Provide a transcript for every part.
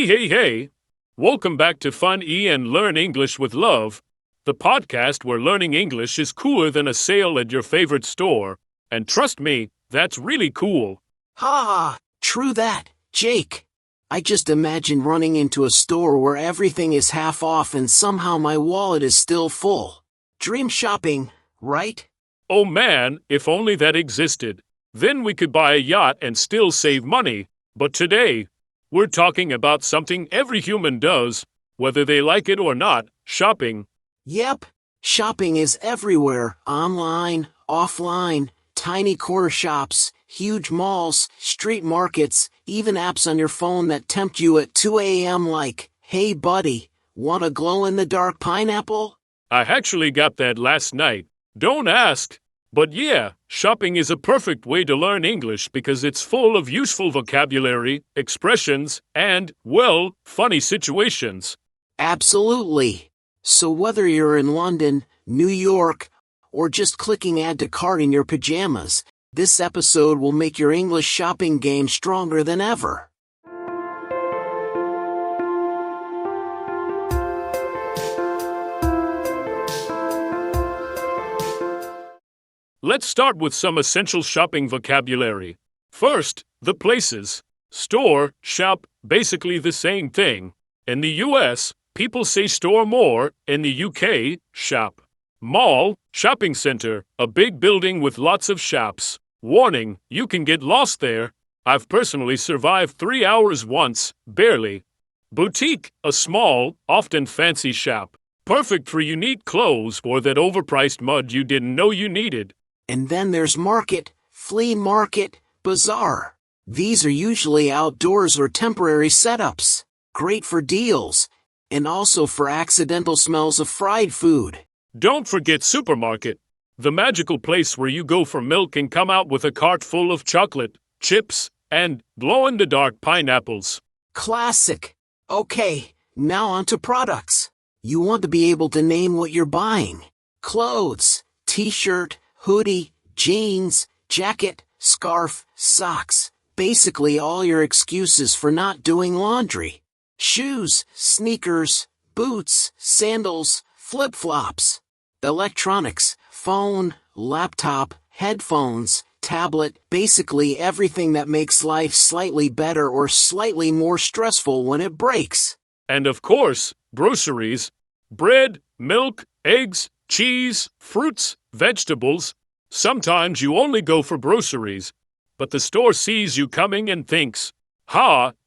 Hey. Welcome back to Fun E and Learn English with Love, the podcast where learning English is cooler than a sale at your favorite store. And trust me, that's really cool. Ha! True that, Jake. I just imagine running into a store where everything is half off and somehow my wallet is still full. Dream shopping, right? Oh man, if only that existed. Then we could buy a yacht and still save money. But today, we're talking about something every human does, whether they like it or not, shopping. Yep, shopping is everywhere, online, offline, tiny corner shops, huge malls, street markets, even apps on your phone that tempt you at 2 a.m. like, hey buddy, want a glow-in-the-dark pineapple? I actually got that last night. Don't ask. But yeah, shopping is a perfect way to learn English because it's full of useful vocabulary, expressions, and, well, funny situations. Absolutely. So whether you're in London, New York, or just clicking add to cart in your pajamas, this episode will make your English shopping game stronger than ever. Let's start with some essential shopping vocabulary. First, the places. Store, shop, basically the same thing. In the US, people say store more. In the UK, shop. Mall, shopping center, a big building with lots of shops. Warning, you can get lost there. I've personally survived 3 hours once, barely. Boutique, a small, often fancy shop. Perfect for unique clothes or that overpriced mud you didn't know you needed. And then there's market, flea market, bazaar. These are usually outdoors or temporary setups. Great for deals, and also for accidental smells of fried food. Don't forget supermarket, the magical place where you go for milk and come out with a cart full of chocolate, chips, and glow-in-the-dark pineapples. Classic. Okay, now on to products. You want to be able to name what you're buying. Clothes, t-shirt, hoodie, jeans, jacket, scarf, socks. Basically all your excuses for not doing laundry. Shoes, sneakers, boots, sandals, flip-flops. Electronics, phone, laptop, headphones, tablet, basically everything that makes life slightly better or slightly more stressful when it breaks. And of course, groceries. Bread, milk, eggs, cheese, fruits, vegetables. Sometimes you only go for groceries, but the store sees you coming and thinks,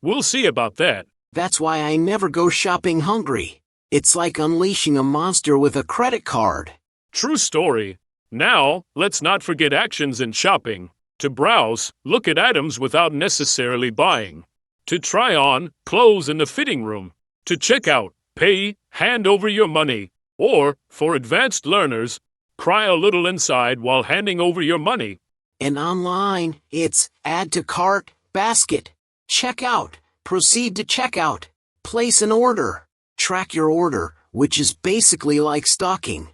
we'll see about that. That's why I never go shopping hungry. It's like unleashing a monster with a credit card. True story. Now, let's not forget actions in shopping. To browse, look at items without necessarily buying. To try on, clothes in the fitting room. To check out, pay, hand over your money. Or, for advanced learners, cry a little inside while handing over your money. And online, it's add to cart, basket, check out, proceed to checkout, place an order, track your order, which is basically like stalking,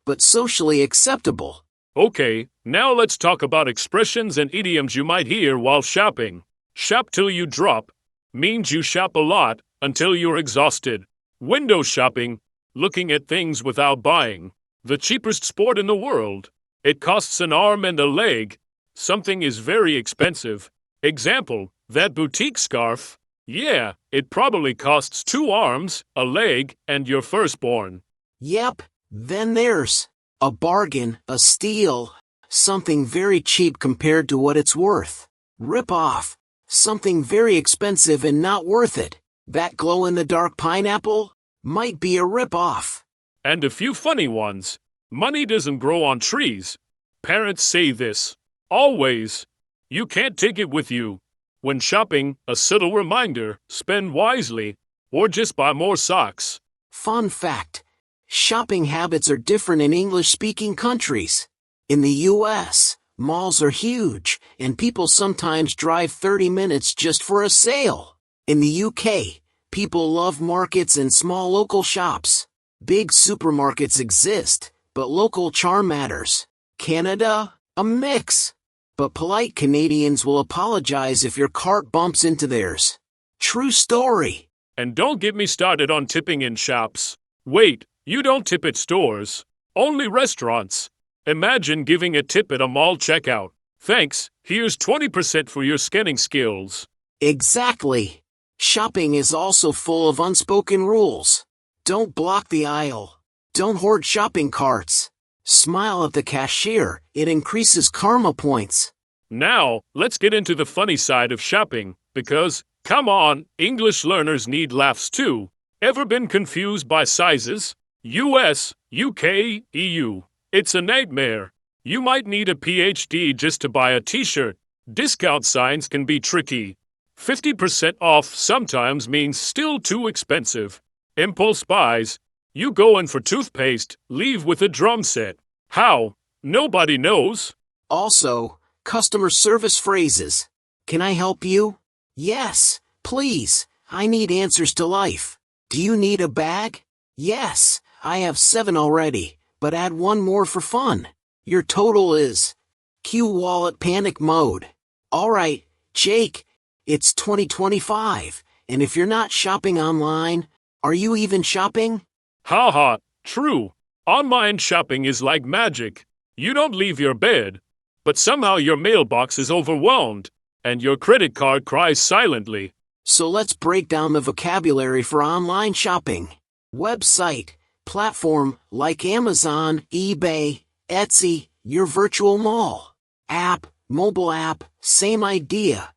but socially acceptable. Okay, now let's talk about expressions and idioms you might hear while shopping. Shop till you drop means you shop a lot until you're exhausted. Window shopping, looking at things without buying. The cheapest sport in the world. It costs an arm and a leg. Something is very expensive. Example, that boutique scarf. Yeah, it probably costs 2 arms, a leg, and your firstborn. Yep, then there's a bargain, a steal, something very cheap compared to what it's worth. Rip off, something very expensive and not worth it. That glow-in-the-dark pineapple might be a rip-off. And a few funny ones. Money doesn't grow on trees. Parents say this. Always. You can't take it with you. When shopping, a subtle reminder, spend wisely, or just buy more socks. Fun fact. Shopping habits are different in English-speaking countries. In the US, malls are huge, and people sometimes drive 30 minutes just for a sale. In the UK, people love markets and small local shops. Big supermarkets exist, but local charm matters. Canada, a mix. But polite Canadians will apologize if your cart bumps into theirs. True story. And don't get me started on tipping in shops. Wait, you don't tip at stores. Only restaurants. Imagine giving a tip at a mall checkout. Thanks, here's 20% for your scanning skills. Exactly. Shopping is also full of unspoken rules. Don't block the aisle. Don't hoard shopping carts. Smile at the cashier, it increases karma points. Now, let's get into the funny side of shopping, because, come on, English learners need laughs too. Ever been confused by sizes? US, UK, EU. It's a nightmare. You might need a PhD just to buy a t-shirt. Discount signs can be tricky. 50% off sometimes means still too expensive. Impulse buys. You go in for toothpaste, leave with a drum set. How? Nobody knows. Also, customer service phrases. Can I help you? Yes, please. I need answers to life. Do you need a bag? Yes, I have 7 already, but add 1 more for fun. Your total is... Cue wallet panic mode. Alright, Jake, it's 2025, and if you're not shopping online, are you even shopping? Haha, true. Online shopping is like magic. You don't leave your bed, but somehow your mailbox is overwhelmed, and your credit card cries silently. So let's break down the vocabulary for online shopping. Website, platform like Amazon, eBay, Etsy, your virtual mall. App, mobile app, same idea,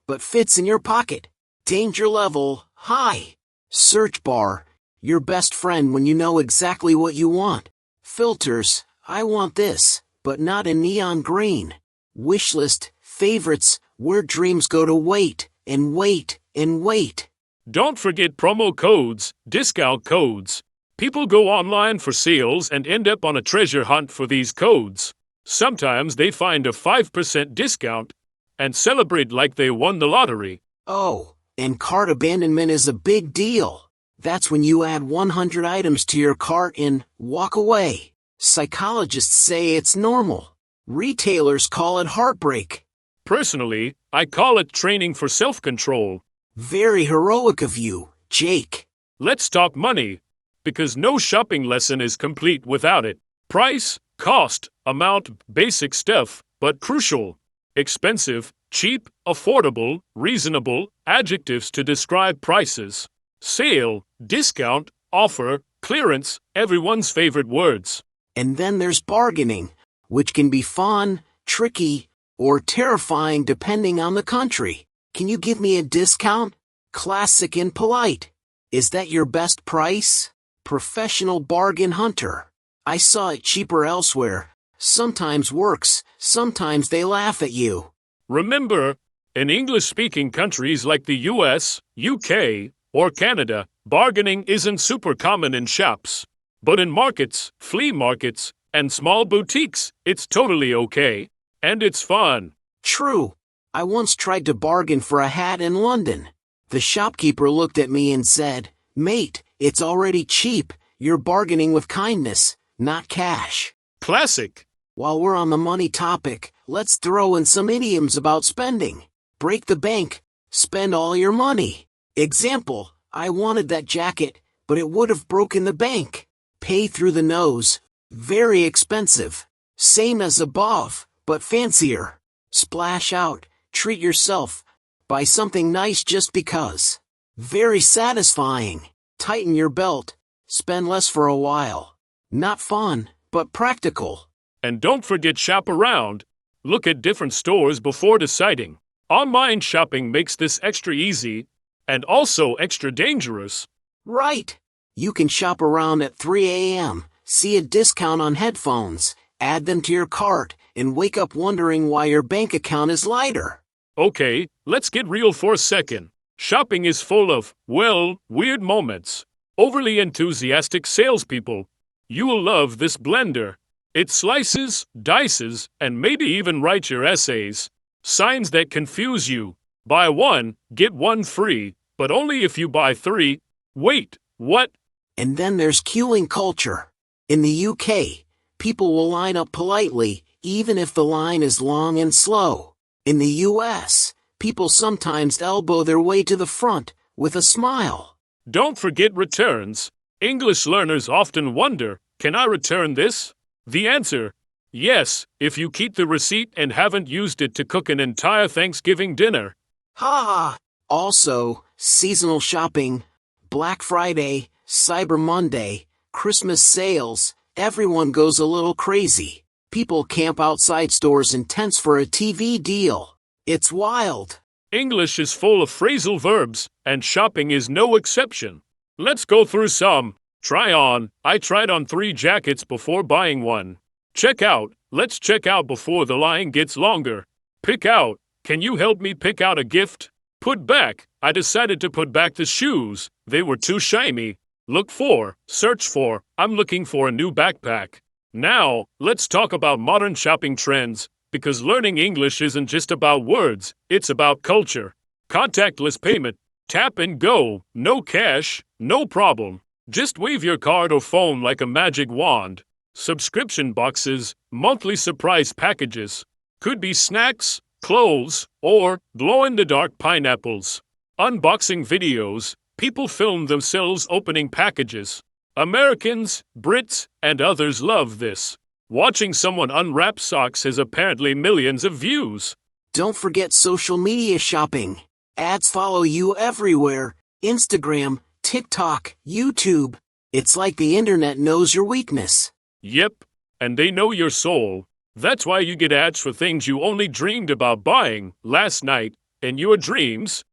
but fits in your pocket. Danger level, high. Search bar, your best friend when you know exactly what you want. Filters, I want this, but not in neon green. Wishlist, favorites, where dreams go to wait, and wait, and wait. Don't forget promo codes, discount codes. People go online for sales and end up on a treasure hunt for these codes. Sometimes they find a 5% discount and celebrate like they won the lottery. Oh, and cart abandonment is a big deal. That's when you add 100 items to your cart and walk away. Psychologists say it's normal. Retailers call it heartbreak. Personally, I call it training for self-control. Very heroic of you, Jake. Let's talk money, because no shopping lesson is complete without it. Price, cost, amount, basic stuff, but crucial. Expensive, cheap, affordable, reasonable, adjectives to describe prices. Sale, discount, offer, clearance, everyone's favorite words. And then there's bargaining, which can be fun, tricky, or terrifying depending on the country. Can you give me a discount? Classic and polite. Is that your best price? Professional bargain hunter. I saw it cheaper elsewhere. Sometimes works, sometimes they laugh at you. Remember, in English-speaking countries like the US, UK, or Canada, bargaining isn't super common in shops. But in markets, flea markets, and small boutiques, it's totally okay. And it's fun. True. I once tried to bargain for a hat in London. The shopkeeper looked at me and said, "Mate, it's already cheap. You're bargaining with kindness, not cash." Classic. While we're on the money topic, let's throw in some idioms about spending. Break the bank. Spend all your money. Example, I wanted that jacket, but it would have broken the bank. Pay through the nose. Very expensive. Same as above, but fancier. Splash out. Treat yourself. Buy something nice just because. Very satisfying. Tighten your belt. Spend less for a while. Not fun, but practical. And don't forget shop around. Look at different stores before deciding. Online shopping makes this extra easy and also extra dangerous. Right. You can shop around at 3 a.m., see a discount on headphones, add them to your cart, and wake up wondering why your bank account is lighter. Okay, let's get real for a second. Shopping is full of, well, weird moments. Overly enthusiastic salespeople. You will love this blender. It slices, dices, and maybe even writes your essays. Signs that confuse you. Buy one, get one free, but only if you buy 3. Wait, what? And then there's queuing culture. In the UK, people will line up politely, even if the line is long and slow. In the US, people sometimes elbow their way to the front, with a smile. Don't forget returns. English learners often wonder, can I return this? The answer, yes, if you keep the receipt and haven't used it to cook an entire Thanksgiving dinner. Ha! Also, seasonal shopping, Black Friday, Cyber Monday, Christmas sales, everyone goes a little crazy. People camp outside stores in tents for a TV deal. It's wild. English is full of phrasal verbs, and shopping is no exception. Let's go through some. Try on. I tried on 3 jackets before buying one. Check out. Let's check out before the line gets longer. Pick out. Can you help me pick out a gift? Put back. I decided to put back the shoes. They were too shiny. Look for. Search for. I'm looking for a new backpack. Now, let's talk about modern shopping trends, because learning English isn't just about words, it's about culture. Contactless payment. Tap and go. No cash. No problem. Just wave your card or phone like a magic wand. Subscription boxes. Monthly surprise packages. Could be snacks, clothes, or glow-in-the-dark pineapples. Unboxing videos. People film themselves opening packages. Americans, Brits, and others love this. Watching someone unwrap socks has apparently millions of views. Don't forget social media shopping. Ads follow you everywhere. Instagram, TikTok, YouTube. It's like the internet knows your weakness. Yep, and they know your soul. That's why you get ads for things you only dreamed about buying last night in your dreams.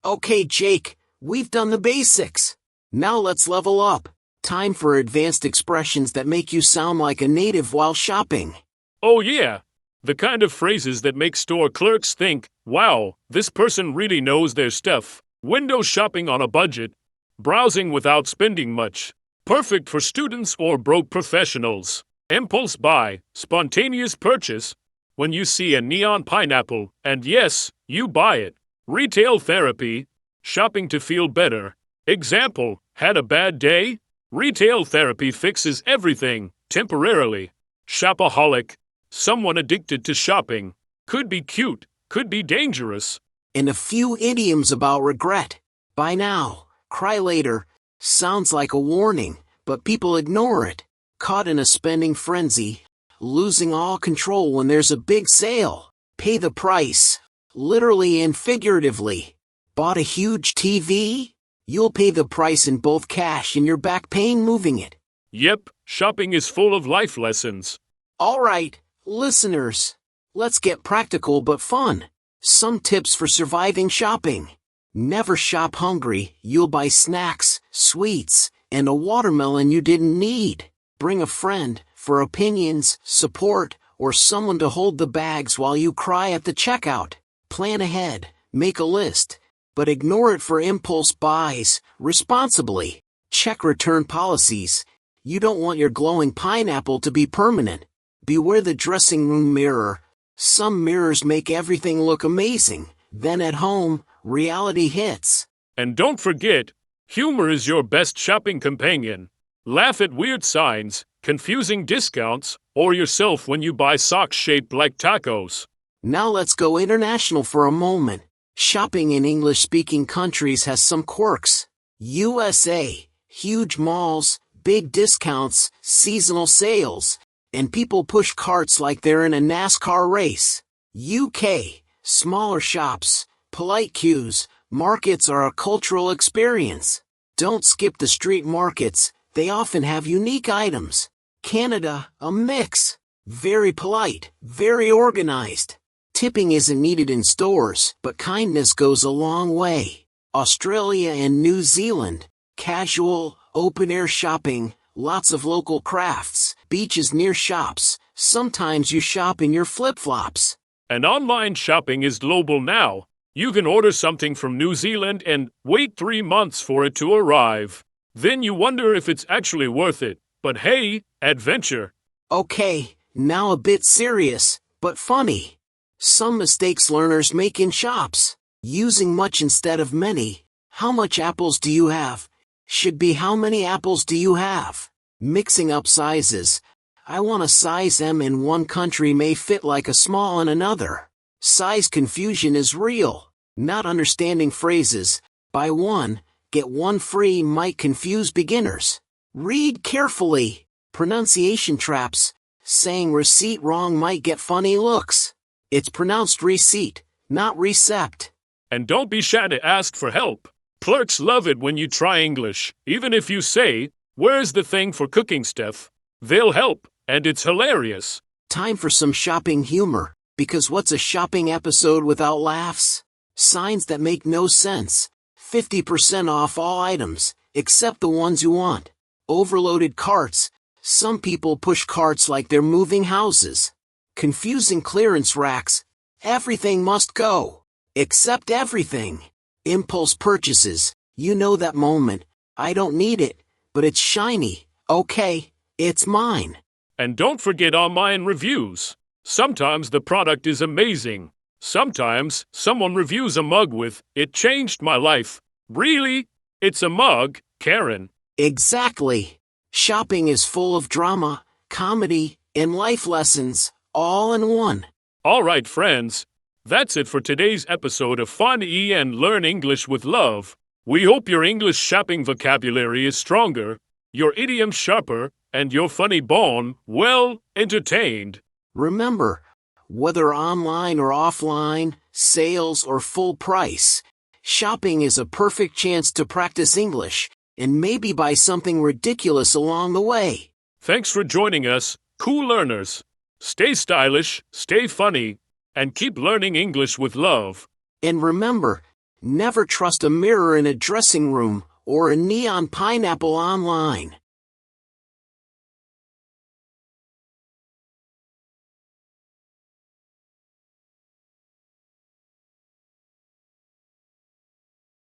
Okay, Jake, we've done the basics. Now let's level up. Time for advanced expressions that make you sound like a native while shopping. Oh yeah, the kind of phrases that make store clerks think, wow, this person really knows their stuff. Window shopping on a budget. Browsing without spending much. Perfect for students or broke professionals. Impulse buy, spontaneous purchase. When you see a neon pineapple, and yes, you buy it. Retail therapy, shopping to feel better. Example, had a bad day? Retail therapy fixes everything, temporarily. Shopaholic, someone addicted to shopping. Could be cute, could be dangerous. And a few idioms about regret. Buy now, cry later. Sounds like a warning, but people ignore it. Caught in a spending frenzy. Losing all control when there's a big sale. Pay the price. Literally and figuratively. Bought a huge TV? You'll pay the price in both cash and your back pain moving it. Yep, shopping is full of life lessons. Alright, listeners. Let's get practical but fun. Some tips for surviving shopping. Never shop hungry. You'll buy snacks, sweets, and a watermelon you didn't need. Bring a friend for opinions, support, or someone to hold the bags while you cry at the checkout. Plan ahead, make a list, but ignore it for impulse buys, responsibly. Check return policies. You don't want your glowing pineapple to be permanent. Beware the dressing room mirror. Some mirrors make everything look amazing. Then at home, reality hits. And don't forget, humor is your best shopping companion. Laugh at weird signs, confusing discounts, or yourself when you buy socks shaped like tacos. Now let's go international for a moment. Shopping in English-speaking countries has some quirks. USA, huge malls, big discounts, seasonal sales, and people push carts like they're in a NASCAR race. UK, smaller shops, polite queues, markets are a cultural experience. Don't skip the street markets, they often have unique items. Canada, a mix. Very polite, very organized. Tipping isn't needed in stores, but kindness goes a long way. Australia and New Zealand, casual, open-air shopping, lots of local crafts, beaches near shops. Sometimes you shop in your flip-flops. And online shopping is global now. You can order something from New Zealand and wait 3 months for it to arrive. Then you wonder if it's actually worth it. But hey, adventure. Okay, now a bit serious, but funny. Some mistakes learners make in shops. Using much instead of many. How much apples do you have? Should be how many apples do you have? Mixing up sizes. I want a size M in one country may fit like a small in another. Size confusion is real. Not understanding phrases, buy one, get one free might confuse beginners. Read carefully. Pronunciation traps. Saying receipt wrong might get funny looks. It's pronounced receipt, not recept. And don't be shy to ask for help. Clerks love it when you try English. Even if you say, "Where's the thing for cooking stuff?" They'll help, and it's hilarious. Time for some shopping humor, because what's a shopping episode without laughs? Signs that make no sense. 50% off all items, except the ones you want. Overloaded carts. Some people push carts like they're moving houses. Confusing clearance racks. Everything must go. Except everything. Impulse purchases. You know that moment. I don't need it, but it's shiny. Okay, it's mine. And don't forget online reviews. Sometimes the product is amazing. Sometimes someone reviews a mug with, "It changed my life." Really? It's a mug, Karen. Exactly. Shopping is full of drama, comedy, and life lessons, all in one. All right, friends. That's it for today's episode of Fun and Learn English with Love. We hope your English shopping vocabulary is stronger, your idioms sharper, and your funny bone, well, entertained. Remember, whether online or offline, sales or full price, shopping is a perfect chance to practice English and maybe buy something ridiculous along the way. Thanks for joining us, cool learners. Stay stylish, stay funny, and keep learning English with love. And remember, never trust a mirror in a dressing room or a neon pineapple online.